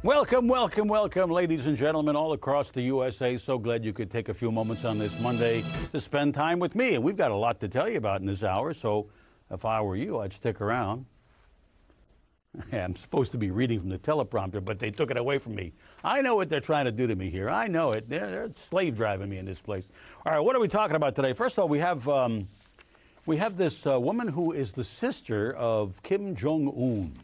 Welcome, welcome, welcome, ladies and gentlemen, all across the USA. So glad you could take a few moments on this Monday to spend time with me. And we've got a lot to tell you about in this hour, so if I were you, I'd stick around. I'm supposed to be reading from the teleprompter, but they took it away from me. I know what they're trying to do to me here. I know it. They're slave driving me in this place. All right, what are we talking about today? First of all, we have this woman who is the sister of Kim Jong-un.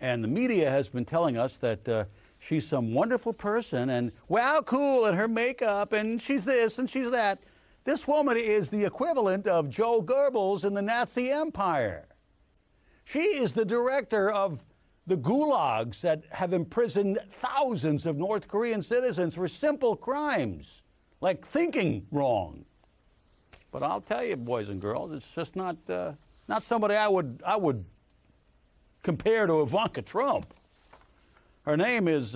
And the media has been telling us that she's some wonderful person and wow, cool, and her makeup, and she's this and she's that. This woman is the equivalent of Joe Goebbels in the Nazi Empire. She is the director of the gulags that have imprisoned thousands of North Korean citizens for simple crimes, like thinking wrong. But I'll tell you, boys and girls, it's just not somebody I would compare to Ivanka Trump. Her name is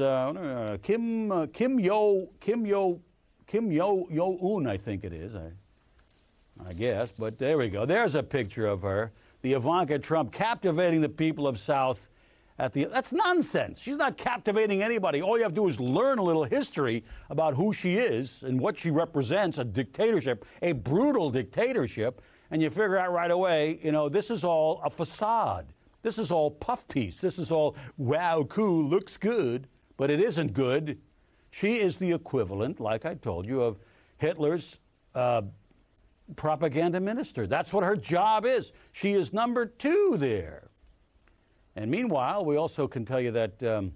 Kim Yo-un, I think it is. I guess, but there we go. There's a picture of her, the Ivanka Trump captivating the people of South at the. That's nonsense. She's not captivating anybody. All you have to do is learn a little history about who she is and what she represents, a dictatorship, a brutal dictatorship, and you figure out right away, you know, this is all a facade. This is all puff piece. This is all, wow, cool, looks good, but it isn't good. She is the equivalent, like I told you, of Hitler's propaganda minister. That's what her job is. She is number 2 there. And meanwhile, we also can tell you that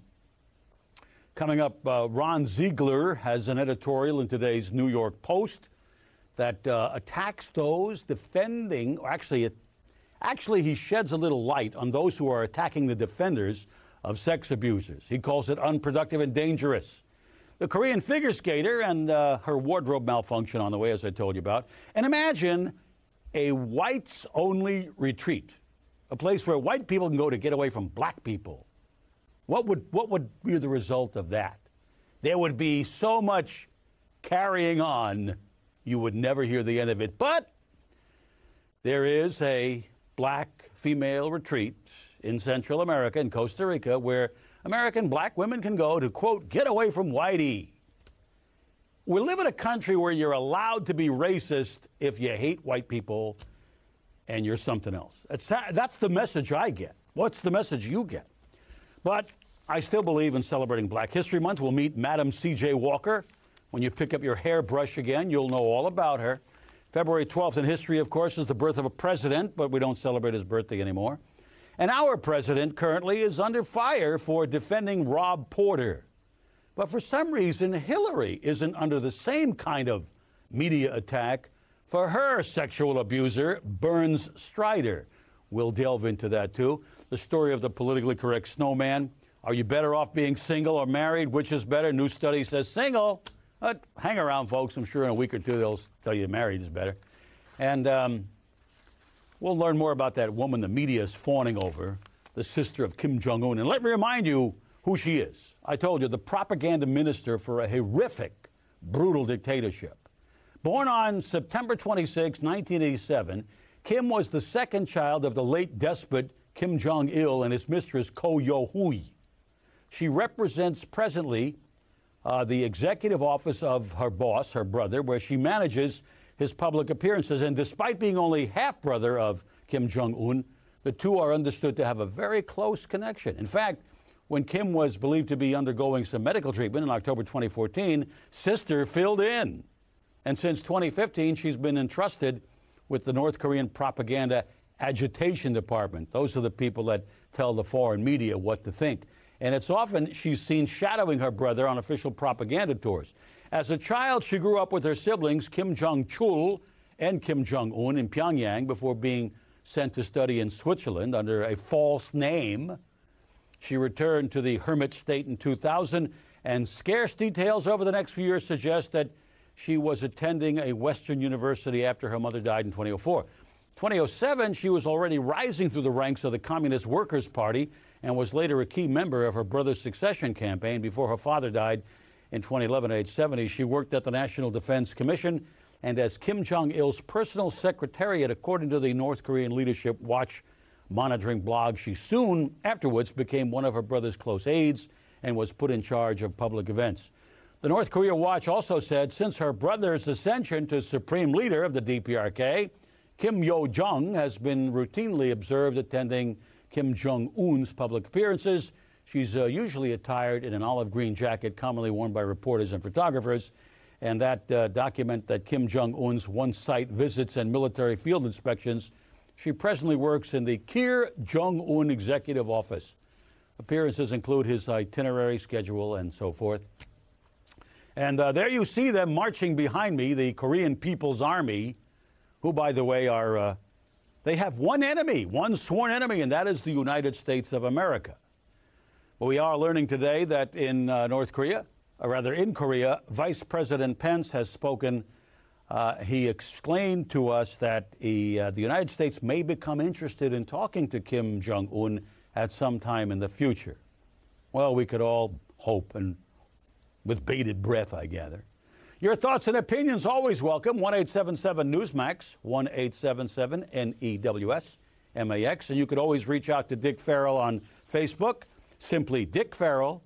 coming up, Ron Ziegler has an editorial in today's New York Post that attacks those defending, or Actually, he sheds a little light on those who are attacking the defenders of sex abusers. He calls it unproductive and dangerous. The Korean figure skater and her wardrobe malfunction on the way, as I told you about. And imagine a whites-only retreat, a place where white people can go to get away from black people. What would be the result of that? There would be so much carrying on, you would never hear the end of it. But there is a black female retreat in Central America, in Costa Rica, where American black women can go to, quote, get away from whitey. We live in a country where you're allowed to be racist if you hate white people and you're something else. That's the message I get. What's the message you get? But I still believe in celebrating Black History Month. We'll meet Madam C.J. Walker. When you pick up your hairbrush again, you'll know all about her. February 12th in history, of course, is the birth of a president, but we don't celebrate his birthday anymore. And our president currently is under fire for defending Rob Porter. But for some reason, Hillary isn't under the same kind of media attack for her sexual abuser, Burns Strider. We'll delve into that, too. The story of the politically correct snowman. Are you better off being single or married? Which is better? New study says single. But hang around, folks. I'm sure in a week or two they'll tell you married is better. And we'll learn more about that woman the media is fawning over, the sister of Kim Jong-un. And let me remind you who she is. I told you, the propaganda minister for a horrific, brutal dictatorship. Born on September 26, 1987, Kim was the second child of the late despot Kim Jong-il and his mistress Ko Yo-hui. She represents presently the executive office of her boss, her brother, where she manages his public appearances. And despite being only half-brother of Kim Jong-un, the two are understood to have a very close connection. In fact, when Kim was believed to be undergoing some medical treatment in October 2014, sister filled in. And since 2015, she's been entrusted with the North Korean propaganda agitation department. Those are the people that tell the foreign media what to think. And it's often she's seen shadowing her brother on official propaganda tours. As a child, she grew up with her siblings, Kim Jong-chul and Kim Jong-un, in Pyongyang before being sent to study in Switzerland under a false name. She returned to the hermit state in 2000, and scarce details over the next few years suggest that she was attending a Western university after her mother died in 2004. 2007, she was already rising through the ranks of the Communist Workers' Party and was later a key member of her brother's succession campaign before her father died in 2011 at age 70. She worked at the National Defense Commission and as Kim Jong-il's personal secretariat, according to the North Korean Leadership Watch monitoring blog. She soon afterwards became one of her brother's close aides and was put in charge of public events. The North Korea Watch also said since her brother's ascension to supreme leader of the DPRK, Kim Yo-jong has been routinely observed attending Kim Jong-un's public appearances. She's usually attired in an olive green jacket commonly worn by reporters and photographers. And that document that Kim Jong-un's one-site visits and military field inspections. She presently works in the Kim Jong-un Executive Office. Appearances include his itinerary, schedule, and so forth. And there you see them marching behind me, the Korean People's Army, who, by the way, are they have one enemy, one sworn enemy, and that is the United States of America. Well, we are learning today that in North Korea, or rather in Korea, Vice President Pence has spoken. He explained to us that the United States may become interested in talking to Kim Jong-un at some time in the future. Well, we could all hope, and with bated breath, I gather. Your thoughts and opinions always welcome. 1-877-NEWSMAX, 1-877-NEWS-MAX. And you could always reach out to Dick Farrell on Facebook. Simply Dick Farrell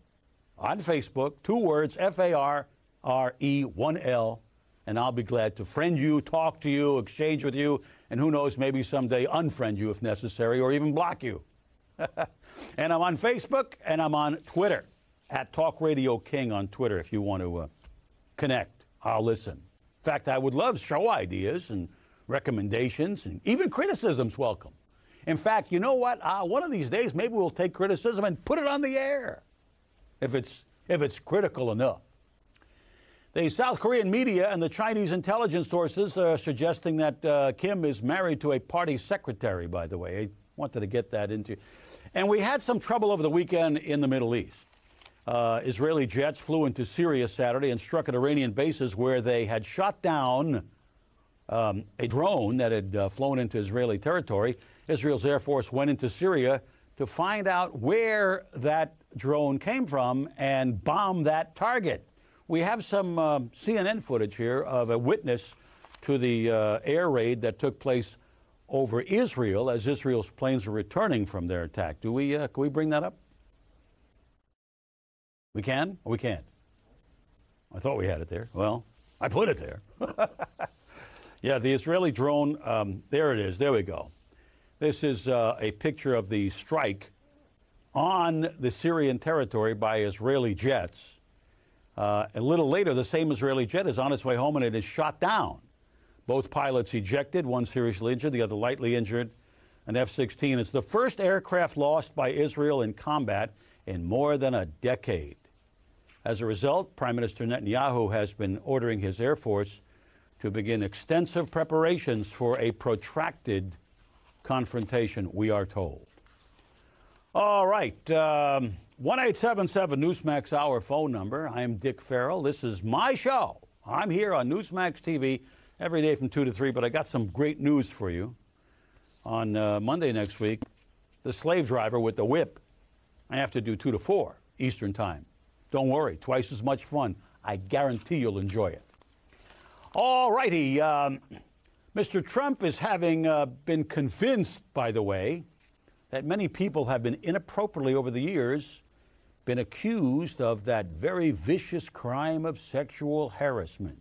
on Facebook, 2 words, F-A-R-R-E, 1-L. And I'll be glad to friend you, talk to you, exchange with you, and who knows, maybe someday unfriend you if necessary, or even block you. And I'm on Facebook, and I'm on Twitter, at Talk Radio King on Twitter if you want to connect. I'll listen. In fact, I would love show ideas and recommendations, and even criticisms welcome. In fact, you know what? One of these days, maybe we'll take criticism and put it on the air, if it's critical enough. The South Korean media and the Chinese intelligence sources are suggesting that Kim is married to a party secretary, by the way. I wanted to get that into. And we had some trouble over the weekend in the Middle East. Israeli jets flew into Syria Saturday and struck at Iranian bases where they had shot down a drone that had flown into Israeli territory. Israel's Air Force went into Syria to find out where that drone came from and bomb that target. We have some CNN footage here of a witness to the air raid that took place over Israel as Israel's planes are returning from their attack. Can we bring that up? We can or we can't? I thought we had it there. Well, I put it there. Yeah, the Israeli drone, there it is. There we go. This is a picture of the strike on the Syrian territory by Israeli jets. A little later, the same Israeli jet is on its way home and it is shot down. Both pilots ejected, one seriously injured, the other lightly injured, an F-16. It's the first aircraft lost by Israel in combat in more than a decade. As a result, Prime Minister Netanyahu has been ordering his Air Force to begin extensive preparations for a protracted confrontation, we are told. All right. 1-877-NEWSMAX, our phone number. I'm Dick Farrell. This is my show. I'm here on Newsmax TV every day from 2 to 3, but I got some great news for you. On Monday next week, the slave driver with the whip, I have to do 2 to 4 Eastern Time. Don't worry, twice as much fun. I guarantee you'll enjoy it. All righty. Mr. Trump is having been convinced, by the way, that many people have been inappropriately over the years been accused of that very vicious crime of sexual harassment.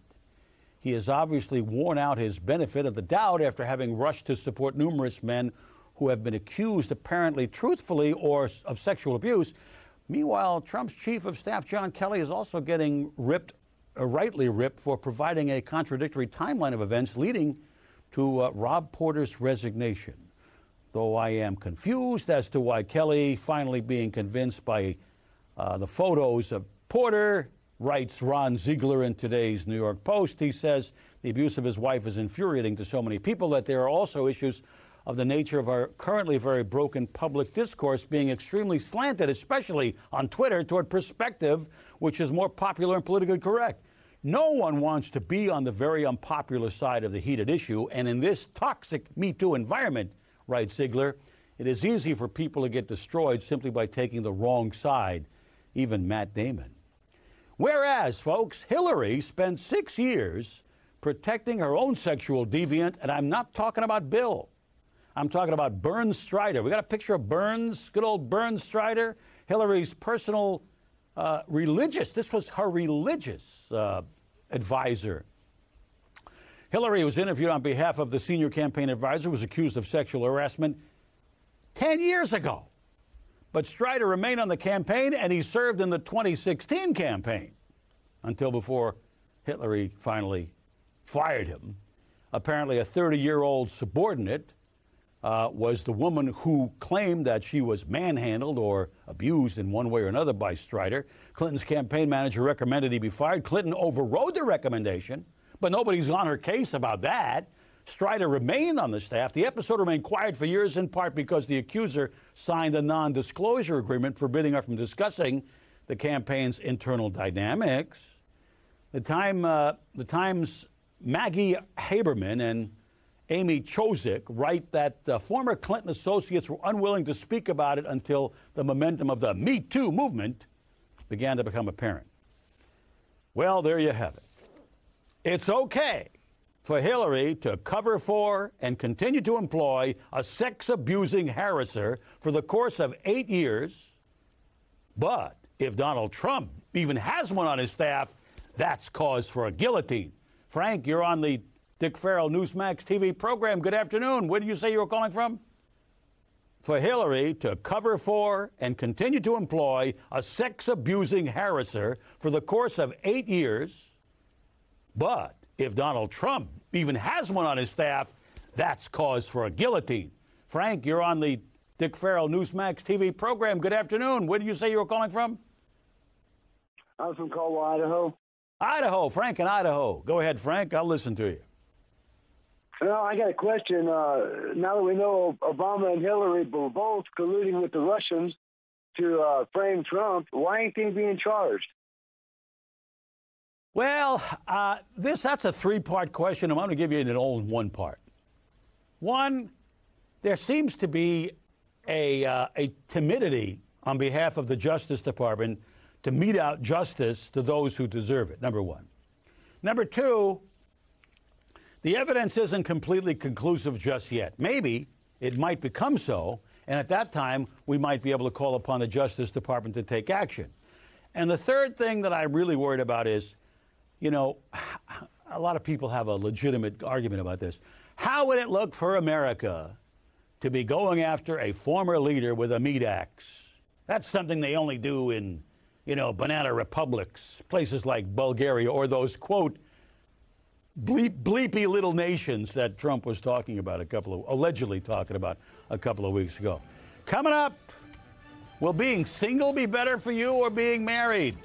He has obviously worn out his benefit of the doubt after having rushed to support numerous men who have been accused, apparently truthfully, or of sexual abuse. Meanwhile, Trump's chief of staff, John Kelly, is also getting rightly ripped for providing a contradictory timeline of events leading to Rob Porter's resignation. Though I am confused as to why Kelly, finally being convinced by the photos of Porter, writes Ron Ziegler in today's New York Post. He says the abuse of his wife is infuriating to so many people that there are also issues of the nature of our currently very broken public discourse being extremely slanted, especially on Twitter, toward perspective, which is more popular and politically correct. No one wants to be on the very unpopular side of the heated issue, and in this toxic Me Too environment, writes Ziegler, it is easy for people to get destroyed simply by taking the wrong side, even Matt Damon. Whereas, folks, Hillary spent 6 years protecting her own sexual deviant, and I'm not talking about Bill. I'm talking about Burns Strider. We got a picture of Burns, good old Burns Strider, Hillary's personal religious. This was her religious advisor. Hillary was interviewed on behalf of the senior campaign advisor who was accused of sexual harassment 10 years ago. But Strider remained on the campaign, and he served in the 2016 campaign until before Hillary finally fired him. Apparently, a 30-year-old subordinate was the woman who claimed that she was manhandled or abused in one way or another by Strider. Clinton's campaign manager recommended he be fired. Clinton overrode the recommendation, but nobody's on her case about that. Strider remained on the staff. The episode remained quiet for years, in part because the accuser signed a non-disclosure agreement forbidding her from discussing the campaign's internal dynamics. The Times' Maggie Haberman and Amy Chozick write that former Clinton associates were unwilling to speak about it until the momentum of the Me Too movement began to become apparent. Well, there you have it. It's okay for Hillary to cover for and continue to employ a sex-abusing harasser for the course of 8 years. But if Donald Trump even has one on his staff, that's cause for a guillotine. Frank, you're on the Dick Farrel Newsmax TV program. Good afternoon. Where did you say you were calling from? For Hillary to cover for and continue to employ a sex-abusing harasser for the course of 8 years. But if Donald Trump even has one on his staff, that's cause for a guillotine. Frank, you're on the Dick Farrel Newsmax TV program. Good afternoon. Where did you say you were calling from? I'm from Caldwell, Idaho. Idaho. Frank in Idaho. Go ahead, Frank. I'll listen to you. Well, I got a question. Now that we know Obama and Hillary were both colluding with the Russians to frame Trump, why ain't they being charged? Well, that's a three-part question. I'm going to give you it all in one part. One, there seems to be a timidity on behalf of the Justice Department to mete out justice to those who deserve it, number one. Number two, the evidence isn't completely conclusive just yet. Maybe it might become so, and at that time, we might be able to call upon the Justice Department to take action. And the third thing that I'm really worried about is, you know, a lot of people have a legitimate argument about this. How would it look for America to be going after a former leader with a meat axe? That's something they only do in, you know, banana republics, places like Bulgaria, or those, quote, bleepy little nations that Trump was talking about allegedly talking about a couple of weeks ago. Coming up, will being single be better for you or being married?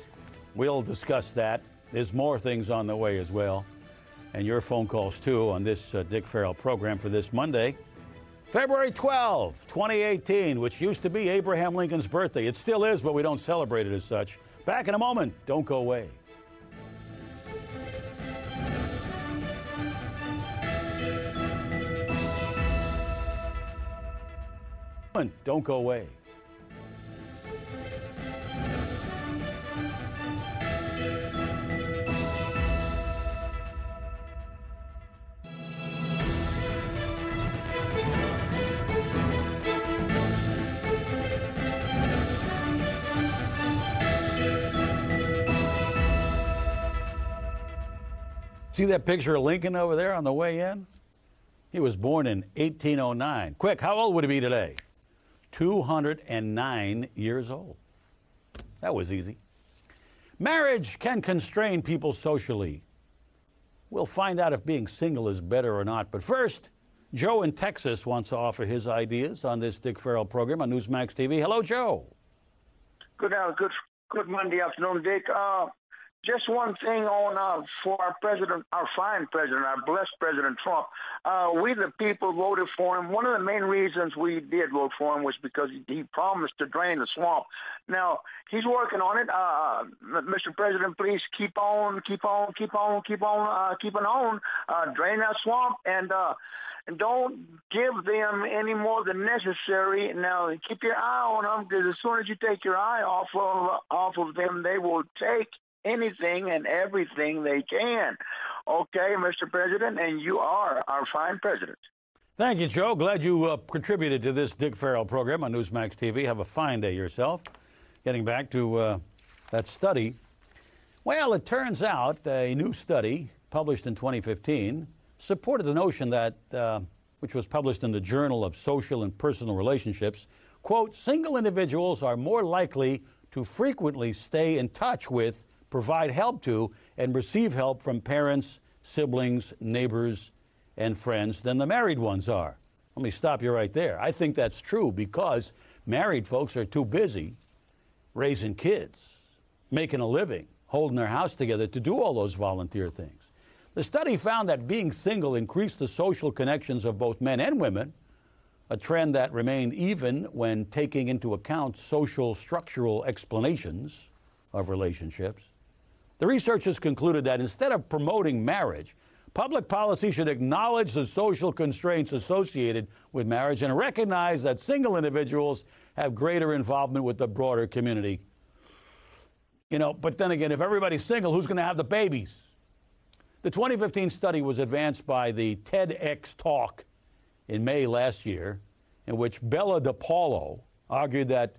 We'll discuss that. There's more things on the way as well. And your phone calls, too, on this Dick Farrell program for this Monday, February 12, 2018, which used to be Abraham Lincoln's birthday. It still is, but we don't celebrate it as such. Back in a moment. Don't go away. Don't go away. See that picture of Lincoln over there on the way in? He was born in 1809. Quick, how old would he be today? 209 years old. That was easy. Marriage can constrain people socially. We'll find out if being single is better or not. But first, Joe in Texas wants to offer his ideas on this Dick Farrell program on Newsmax TV. Hello, Joe. Good Monday afternoon, Dick. Just one thing on for our president, our fine president, our blessed President Trump. We, the people, voted for him. One of the main reasons we did vote for him was because he promised to drain the swamp. Now, he's working on it. Mr. President, please keep on drain that swamp, and don't give them any more than necessary. Now, keep your eye on them, because as soon as you take your eye off of them, they will take anything and everything they can. Okay, Mr. President, and you are our fine president. Thank you, Joe. Glad you contributed to this Dick Farrell program on Newsmax TV. Have a fine day yourself. Getting back to that study? Well, it turns out a new study published in 2015 supported the notion that, which was published in the Journal of Social and Personal Relationships, quote, single individuals are more likely to frequently stay in touch with, provide help to, and receive help from parents, siblings, neighbors, and friends than the married ones are. Let me stop you right there. I think that's true because married folks are too busy raising kids, making a living, holding their house together to do all those volunteer things. The study found that being single increased the social connections of both men and women, a trend that remained even when taking into account social structural explanations of relationships. The researchers concluded that instead of promoting marriage, public policy should acknowledge the social constraints associated with marriage and recognize that single individuals have greater involvement with the broader community. You know, but then again, if everybody's single, who's going to have the babies? The 2015 study was advanced by the TEDx talk in May last year, in which Bella DePaulo argued that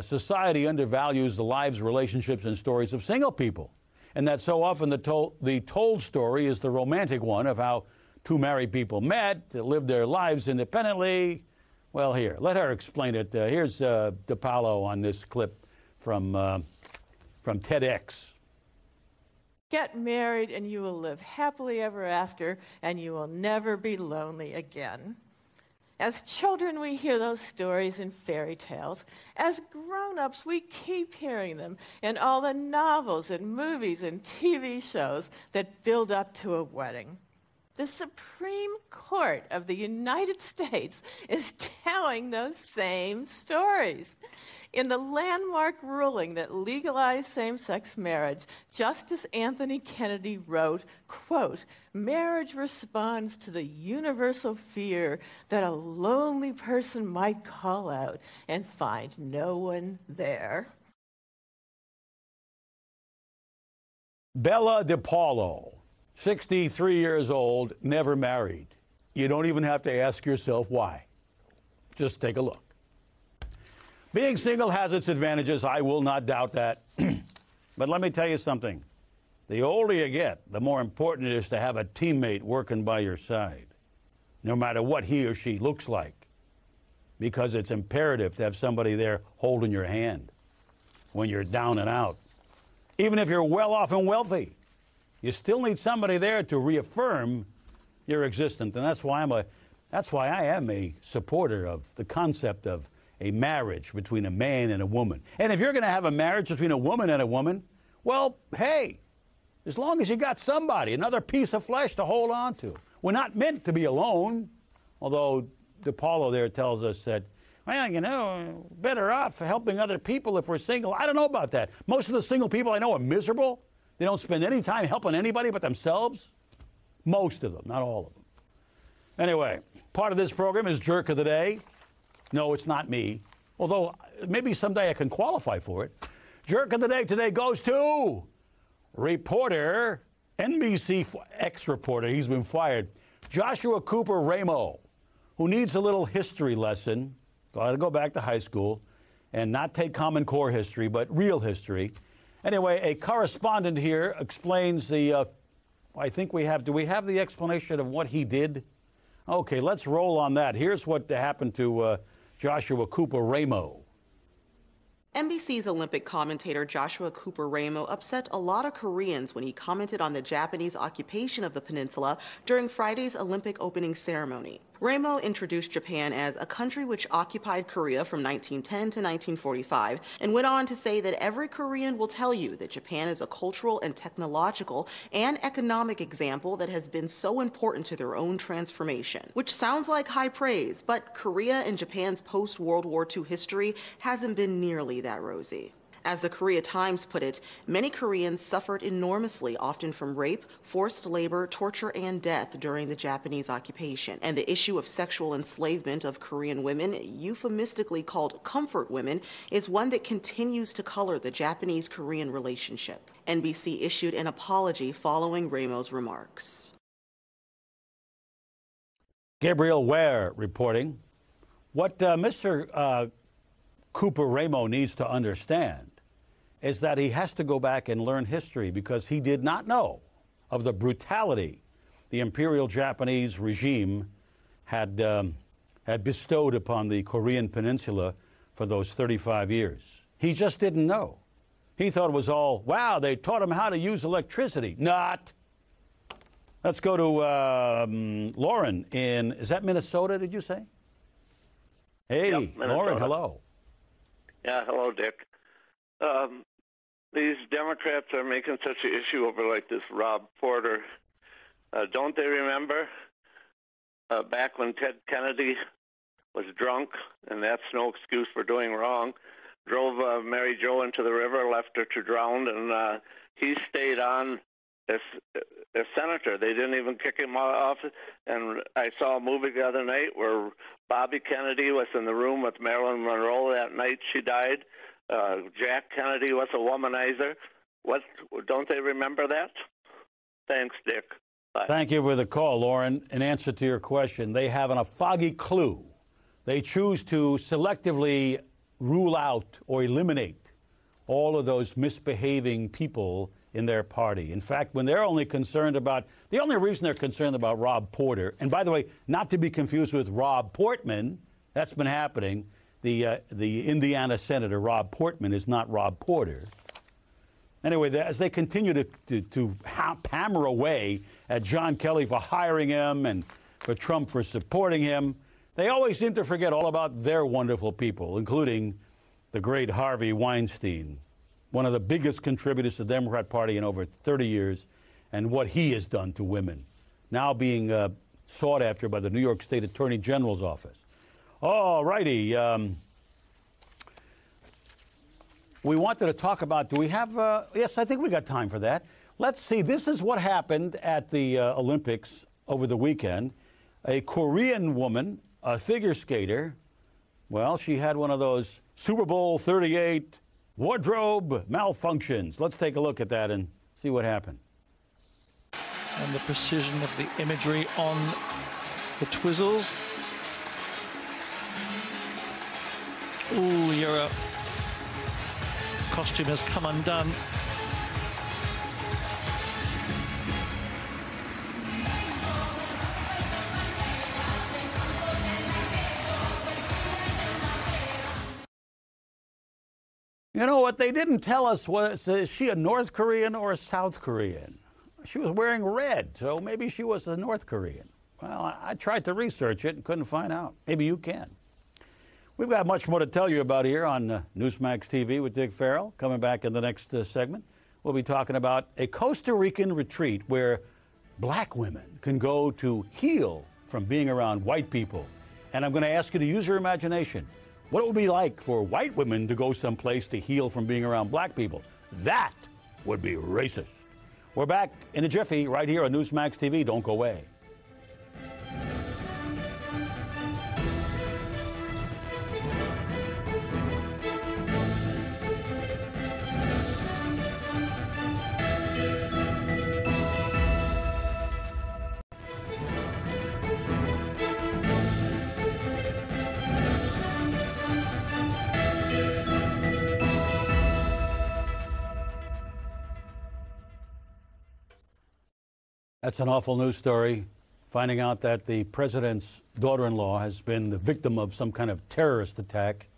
society undervalues the lives, relationships, and stories of single people, and that so often the told story is the romantic one of how two married people met, lived their lives independently. Well, here, let her explain it. Here's DePaulo on this clip from TEDx. Get married and you will live happily ever after, and you will never be lonely again. As children, we hear those stories in fairy tales. As grown-ups, we keep hearing them in all the novels and movies and TV shows that build up to a wedding. The Supreme Court of the United States is telling those same stories. In the landmark ruling that legalized same-sex marriage, Justice Anthony Kennedy wrote, quote, marriage responds to the universal fear that a lonely person might call out and find no one there. Bella DePaulo, 63 years old, never married. You don't even have to ask yourself why. Just take a look. Being single has its advantages, I will not doubt that. But let me tell you something. The older you get, the more important it is to have a teammate working by your side, no matter what he or she looks like, because it's imperative to have somebody there holding your hand when you're down and out. Even if you're well off and wealthy, you still need somebody there to reaffirm your existence. And that's why I am a supporter of the concept of a marriage between a man and a woman. And if you're going to have a marriage between a woman and a woman, well, hey, as long as you got somebody, another piece of flesh to hold on to. We're not meant to be alone, although DePaulo there tells us that, well, you know, better off helping other people if we're single. I don't know about that. Most of the single people I know are miserable. They don't spend any time helping anybody but themselves. Most of them, not all of them. Anyway, part of this program is Jerk of the Day. No, it's not me, although maybe someday I can qualify for it. Jerk of the Day today goes to reporter, NBC ex-reporter, he's been fired, Joshua Cooper Ramo, who needs a little history lesson. Got to go back to high school and not take Common Core history, but real history. Anyway, a correspondent here explains the, I think we have, do we have the explanation of what he did? Okay, let's roll on that. Here's what happened to Joshua Cooper Ramo. NBC's Olympic commentator Joshua Cooper Ramo upset a lot of Koreans when he commented on the Japanese occupation of the peninsula during Friday's Olympic opening ceremony. Ramo introduced Japan as a country which occupied Korea from 1910 to 1945 and went on to say that every Korean will tell you that Japan is a cultural and technological and economic example that has been so important to their own transformation, which sounds like high praise, but Korea and Japan's post-World War II history hasn't been nearly that rosy. As the Korea Times put it, many Koreans suffered enormously, often from rape, forced labor, torture, and death during the Japanese occupation. And the issue of sexual enslavement of Korean women, euphemistically called comfort women, is one that continues to color the Japanese-Korean relationship. NBC issued an apology following Ramo's remarks. Gabriel Ware reporting. What Mr. Cooper Ramo needs to understand is that he has to go back and learn history because he did not know of the brutality the Imperial Japanese regime had bestowed upon the Korean Peninsula for those 35 years. He just didn't know. He thought it was all, wow, they taught him how to use electricity. Not. Let's go to Lauren in, is that Minnesota, did you say? Hey, yep, Lauren, hello. Yeah, hello, Dick. These Democrats are making such an issue over like this Rob Porter. Don't they remember back when Ted Kennedy was drunk, and that's no excuse for doing wrong, drove Mary Jo into the river, left her to drown, and he stayed on as senator. They didn't even kick him off. And I saw a movie the other night where Bobby Kennedy was in the room with Marilyn Monroe that night she died. Jack Kennedy was a womanizer. What, don't they remember that? Thanks, Dick. Bye. Thank you for the call, Lauren. In answer to your question, they have a foggy clue. They choose to selectively rule out or eliminate all of those misbehaving people in their party. In fact, when they're only concerned about, the only reason they're concerned about Rob Porter, and by the way, not to be confused with Rob Portman, that's been happening. The Indiana Senator Rob Portman is not Rob Porter. Anyway, as they continue to hammer away at John Kelly for hiring him and for Trump for supporting him, they always seem to forget all about their wonderful people, including the great Harvey Weinstein, one of the biggest contributors to the Democrat Party in over 30 years, and what he has done to women, now being sought after by the New York State Attorney General's office. All righty. We wanted to talk about, do we have, yes, I think we got time for that. Let's see, this is what happened at the Olympics over the weekend. A Korean woman, a figure skater, well, she had one of those Super Bowl 38 wardrobe malfunctions. Let's take a look at that and see what happened. And the precision of the imagery on the twizzles. Ooh, your costume has come undone. You know what they didn't tell us was, is she a North Korean or a South Korean? She was wearing red, so maybe she was a North Korean. Well, I tried to research it and couldn't find out. Maybe you can. We've got much more to tell you about here on Newsmax TV with Dick Farrell. Coming back in the next segment, we'll be talking about a Costa Rican retreat where black women can go to heal from being around white people. And I'm going to ask you to use your imagination. What it would be like for white women to go someplace to heal from being around black people. That would be racist. We're back in a jiffy right here on Newsmax TV. Don't go away. That's an awful news story, finding out that the president's daughter-in-law has been the victim of some kind of terrorist attack.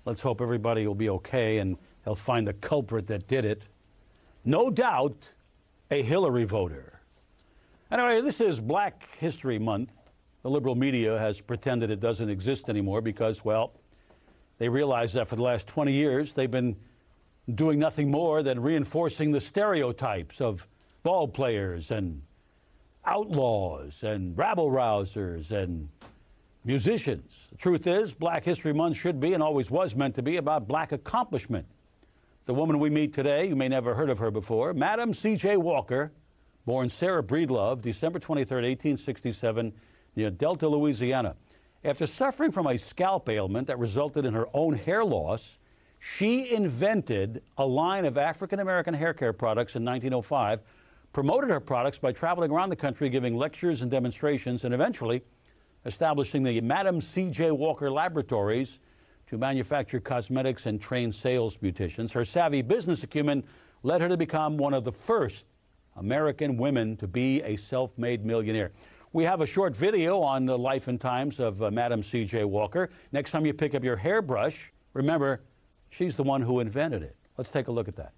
Let's hope everybody will be okay and they'll find the culprit that did it. No doubt, a Hillary voter. Anyway, this is Black History Month. The liberal media has pretended it doesn't exist anymore because, well, they realize that for the last 20 years they've been doing nothing more than reinforcing the stereotypes of ball players and outlaws and rabble-rousers and musicians. The truth is, Black History Month should be and always was meant to be about black accomplishment. The woman we meet today, you may never heard of her before, Madam C.J. Walker, born Sarah Breedlove, December 23, 1867, near Delta, Louisiana. After suffering from a scalp ailment that resulted in her own hair loss, she invented a line of African-American hair care products in 1905, promoted her products by traveling around the country giving lectures and demonstrations, and eventually establishing the Madam C.J. Walker Laboratories to manufacture cosmetics and train sales beauticians. Her savvy business acumen led her to become one of the first American women to be a self-made millionaire. We have a short video on the life and times of Madam C.J. Walker. Next time you pick up your hairbrush, remember, she's the one who invented it. Let's take a look at that.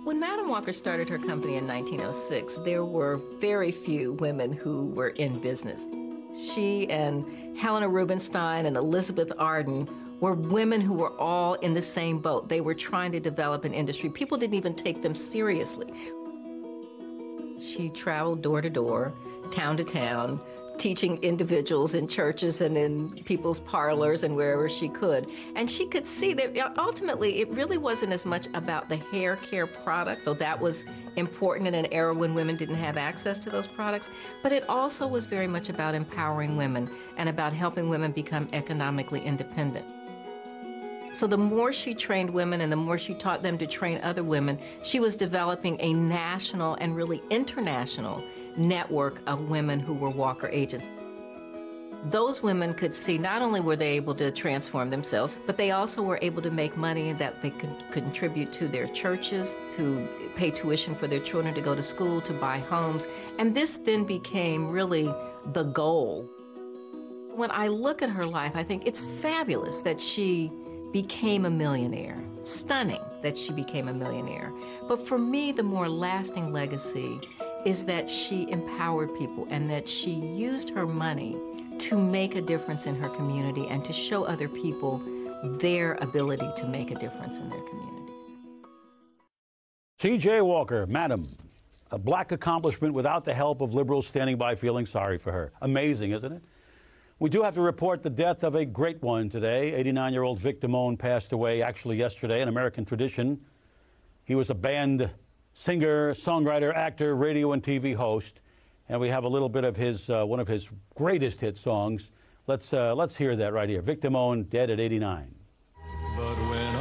When Madam Walker started her company in 1906, there were very few women who were in business. She and Helena Rubinstein and Elizabeth Arden were women who were all in the same boat. They were trying to develop an industry. People didn't even take them seriously. She traveled door to door, town to town, teaching individuals in churches and in people's parlors and wherever she could. And she could see that ultimately it really wasn't as much about the hair care product, though that was important in an era when women didn't have access to those products, but it also was very much about empowering women and about helping women become economically independent. So the more she trained women and the more she taught them to train other women, she was developing a national and really international network of women who were Walker agents. Those women could see not only were they able to transform themselves, but they also were able to make money that they could contribute to their churches, to pay tuition for their children to go to school, to buy homes. And this then became really the goal. When I look at her life, I think it's fabulous that she became a millionaire. Stunning that she became a millionaire. But for me, the more lasting legacy is that she empowered people and that she used her money to make a difference in her community and to show other people their ability to make a difference in their communities. C.J. Walker, Madam, a black accomplishment without the help of liberals standing by feeling sorry for her. Amazing, isn't it? We do have to report the death of a great one today. 89-year-old Vic Damone passed away actually yesterday. In American tradition, he was a band singer, songwriter, actor, radio and TV host, and we have a little bit of his one of his greatest hit songs. Let's hear that right here. Vic Damone, dead at 89. But when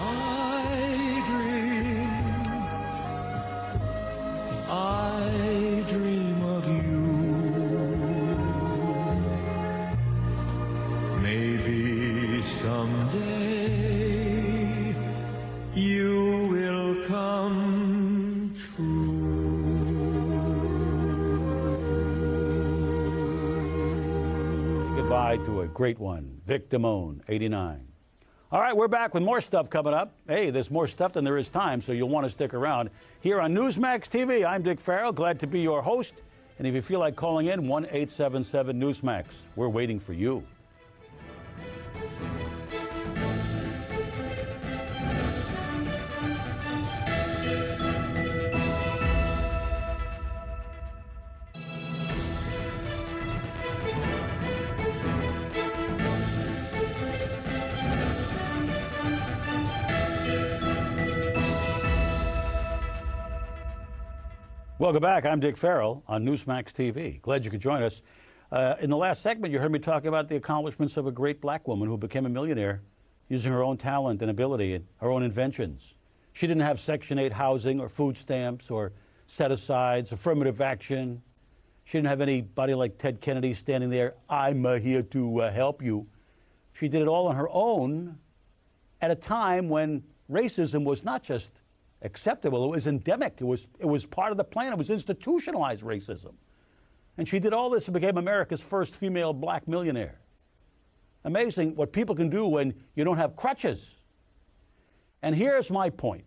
I dream of you, maybe someday you will come true. Goodbye to a great one, Vic Damone, 89. All right, we're back with more stuff coming up. Hey, there's more stuff than there is time, so you'll want to stick around. Here on Newsmax TV, I'm Dick Farrell, glad to be your host. And if you feel like calling in, 1-877-NEWSMAX. We're waiting for you. Welcome back. I'm Dick Farrell on Newsmax TV. Glad you could join us. In the last segment, you heard me talk about the accomplishments of a great black woman who became a millionaire using her own talent and ability and her own inventions. She didn't have Section 8 housing or food stamps or set-asides, affirmative action. She didn't have anybody like Ted Kennedy standing there, I'm here to help you. She did it all on her own at a time when racism was not just acceptable, it was endemic. It was part of the plan. It was institutionalized racism. And she did all this and became America's first female black millionaire. Amazing what people can do when you don't have crutches. And here's my point.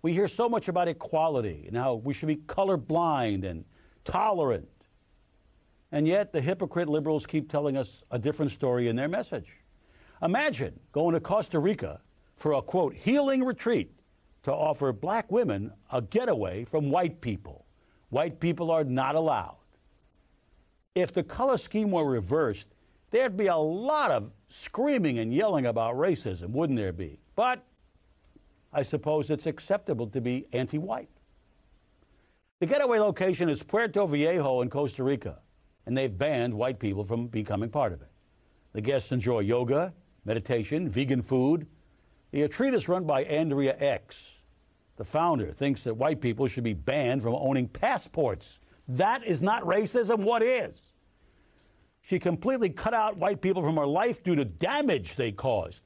We hear so much about equality and how we should be colorblind and tolerant. And yet the hypocrite liberals keep telling us a different story in their message. Imagine going to Costa Rica for a, quote, healing retreat to offer black women a getaway from white people. White people are not allowed. If the color scheme were reversed, there'd be a lot of screaming and yelling about racism, wouldn't there be? But I suppose it's acceptable to be anti-white. The getaway location is Puerto Viejo in Costa Rica, and they've banned white people from becoming part of it. The guests enjoy yoga, meditation, vegan food. The retreat is run by Andrea X. The founder thinks that white people should be banned from owning passports. That is not racism. What is? She completely cut out white people from her life due to damage they caused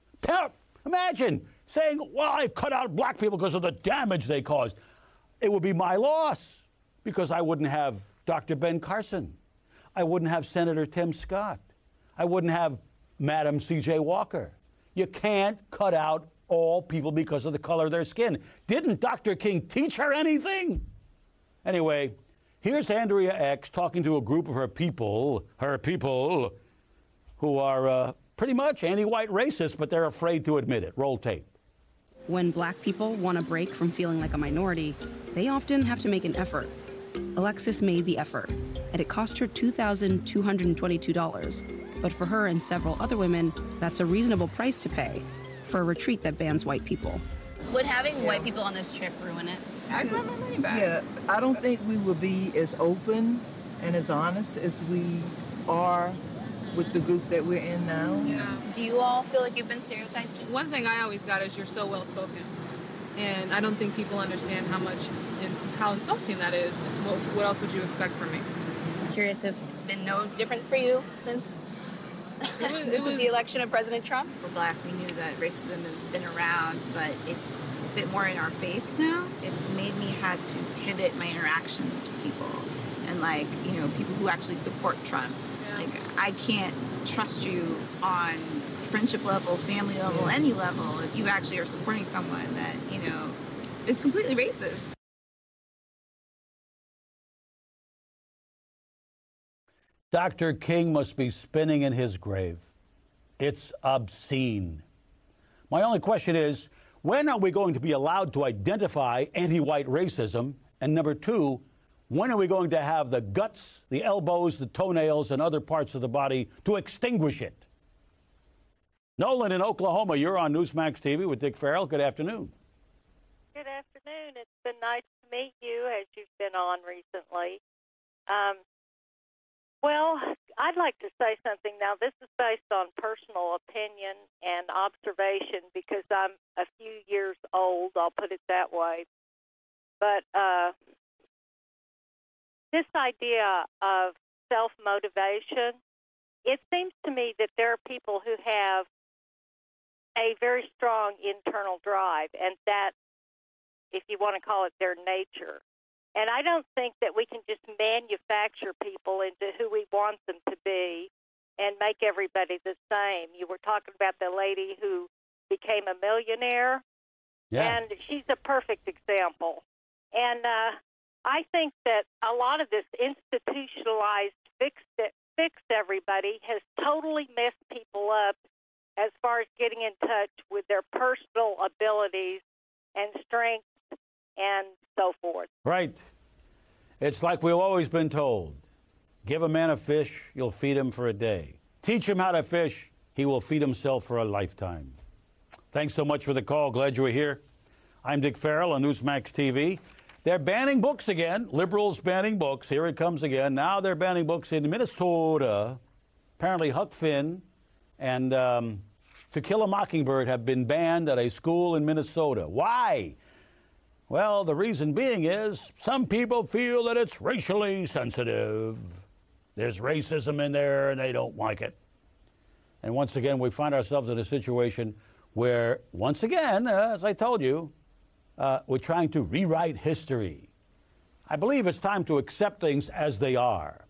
Imagine saying, well, I cut out black people because of the damage they caused. It would be my loss because I wouldn't have Dr. Ben Carson. I wouldn't have Senator Tim Scott. I wouldn't have Madam C.J. Walker. You can't cut out all people because of the color of their skin. Didn't Dr. King teach her anything? Anyway, here's Andrea X talking to a group of her people who are pretty much anti-white racists, but they're afraid to admit it. Roll tape. When black people want a break from feeling like a minority, they often have to make an effort. Alexis made the effort, and it cost her $2,222. But for her and several other women, that's a reasonable price to pay for a retreat that bans white people. Would having white people on this trip ruin it? I got my money back. Yeah, I don't think we will be as open and as honest as we are with the group that we're in now. Yeah. Do you all feel like you've been stereotyped? One thing I always got is you're so well spoken, and I don't think people understand how insulting that is. What else would you expect from me? I'm curious if it's been no different for you since it was the election of President Trump. We're black. We knew that racism has been around, but it's a bit more in our face now. It's made me have to pivot my interactions with people, and people who actually support Trump. I can't trust you on friendship level, family level, any level if you actually are supporting someone that, is completely racist. Dr. King must be spinning in his grave. It's obscene. My only question is, when are we going to be allowed to identify anti-white racism? And number two, when are we going to have the guts, the elbows, the toenails, and other parts of the body to extinguish it? Nolan in Oklahoma, you're on Newsmax TV with Dick Farrell. Good afternoon. Good afternoon. It's been nice to meet you as you've been on recently. Well, I'd like to say something. Now, this is based on personal opinion and observation because I'm a few years old, I'll put it that way. But this idea of self-motivation, it seems to me that there are people who have a very strong internal drive, and that, if you want to call it their nature. And I don't think that we can just manufacture people into who we want them to be and make everybody the same. You were talking about the lady who became a millionaire, and she's a perfect example. And I think that a lot of this institutionalized fix everybody has totally messed people up as far as getting in touch with their personal abilities and strengths and so forth. Right. It's like we've always been told. Give a man a fish, you'll feed him for a day. Teach him how to fish, he will feed himself for a lifetime. Thanks so much for the call. Glad you were here. I'm Dick Farrell on Newsmax TV. They're banning books again. Liberals banning books. Here it comes again. Now they're banning books in Minnesota. Apparently Huck Finn and To Kill a Mockingbird have been banned at a school in Minnesota. Why? Well, the reason being is some people feel that it's racially sensitive. There's racism in there and they don't like it. And once again, we find ourselves in a situation where, once again, as I told you, we're trying to rewrite history. I believe it's time to accept things as they are.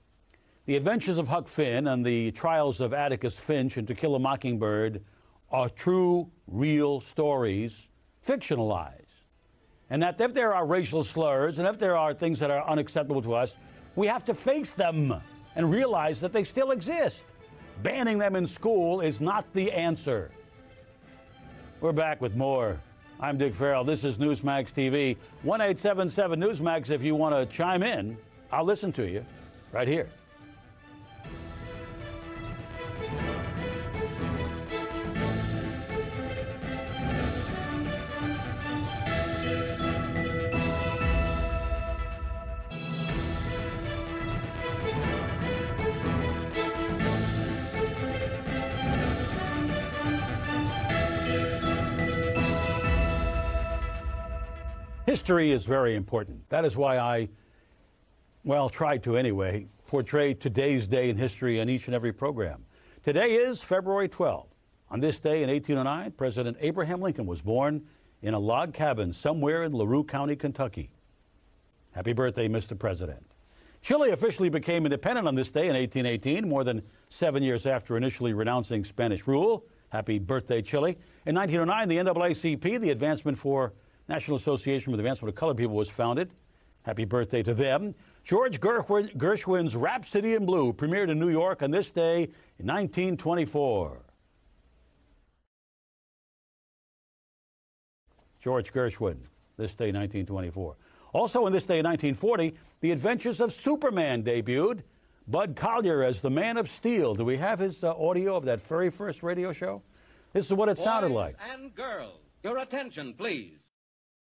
The adventures of Huck Finn and the trials of Atticus Finch and To Kill a Mockingbird are true, real stories, fictionalized. And that if there are racial slurs and if there are things that are unacceptable to us, we have to face them and realize that they still exist. Banning them in school is not the answer. We're back with more. I'm Dick Farrell. This is Newsmax TV. 1-877-NEWSMAX if you want to chime in. I'll listen to you right here. History is very important. That is why I, tried to anyway, portray today's day in history on each and every program. Today is February 12th. On this day in 1809, President Abraham Lincoln was born in a log cabin somewhere in LaRue County, Kentucky. Happy birthday, Mr. President. Chile officially became independent on this day in 1818, more than 7 years after initially renouncing Spanish rule. Happy birthday, Chile. In 1909, the NAACP, the Advancement for National Association for the Advancement of Colored People, was founded. Happy birthday to them. George Gershwin's Rhapsody in Blue premiered in New York on this day in 1924. George Gershwin, this day, 1924. Also on this day in 1940, The Adventures of Superman debuted. Bud Collyer as the Man of Steel. Do we have his audio of that very first radio show? This is what it sounded like. Boys and girls, your attention, please.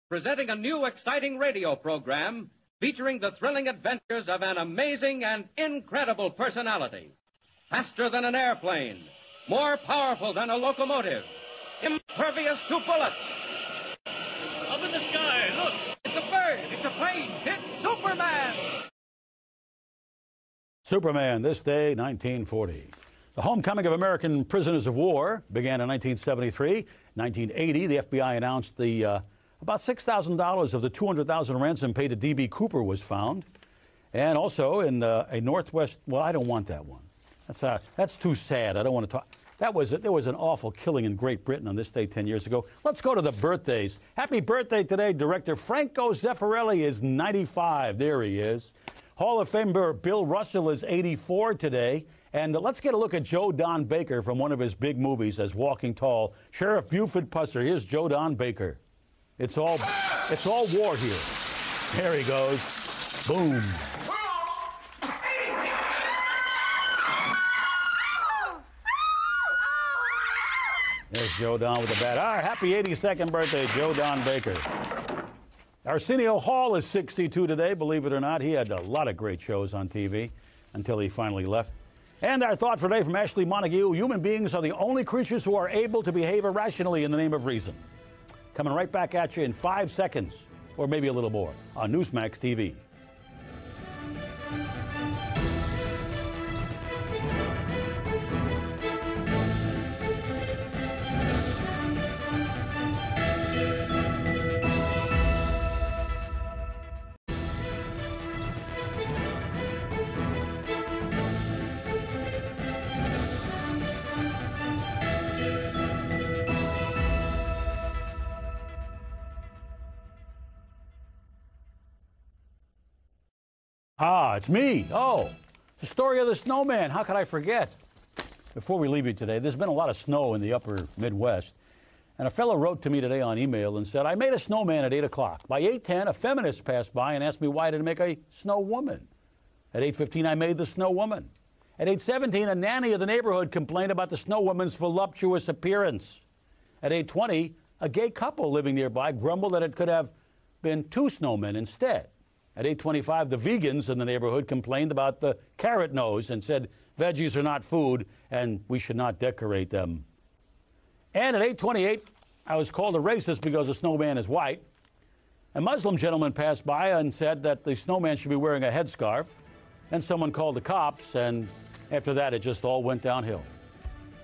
Presenting a new exciting radio program featuring the thrilling adventures of an amazing and incredible personality. Faster than an airplane, more powerful than a locomotive, impervious to bullets. Up in the sky, look! It's a bird, it's a plane, it's Superman! Superman, this day, 1940. The homecoming of American prisoners of war began in 1973. 1980, the FBI announced about $6,000 of the $200,000 ransom paid to D.B. Cooper was found. And also in a Northwest, well, I don't want that one. That's too sad. I don't want to talk. There was an awful killing in Great Britain on this day 10 years ago. Let's go to the birthdays. Happy birthday today, director Franco Zeffirelli is 95. There he is. Hall of Famer Bill Russell is 84 today. And let's get a look at Joe Don Baker from one of his big movies as Walking Tall. Sheriff Buford Pusser. Here's Joe Don Baker. It's all war here. There he goes. Boom. There's Joe Don with the bat. All right, happy 82nd birthday, Joe Don Baker. Arsenio Hall is 62 today, believe it or not. He had a lot of great shows on TV until he finally left. And our thought for today from Ashley Montague: human beings are the only creatures who are able to behave irrationally in the name of reason. Coming right back at you in 5 seconds, or maybe a little more, on Newsmax TV. Ah, it's me. Oh, the story of the snowman. How could I forget? Before we leave you today, there's been a lot of snow in the upper Midwest. And a fellow wrote to me today on email and said, I made a snowman at 8 o'clock. By 8:10, a feminist passed by and asked me why I didn't make a snow woman. At 8:15, I made the snow woman. At 8:17, a nanny of the neighborhood complained about the snow woman's voluptuous appearance. At 8:20, a gay couple living nearby grumbled that it could have been 2 snowmen instead. At 8:25, the vegans in the neighborhood complained about the carrot nose and said veggies are not food and we should not decorate them. And at 8:28, I was called a racist because the snowman is white. A Muslim gentleman passed by and said that the snowman should be wearing a headscarf. And someone called the cops, and after that, it just all went downhill.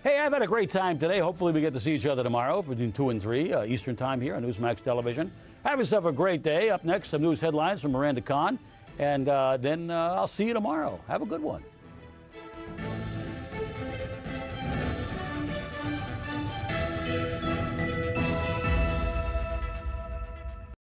Hey, I've had a great time today. Hopefully we get to see each other tomorrow between 2 and 3 Eastern Time here on Newsmax Television. Have yourself a great day. Up next, some news headlines from Miranda Kahn. And then I'll see you tomorrow. Have a good one.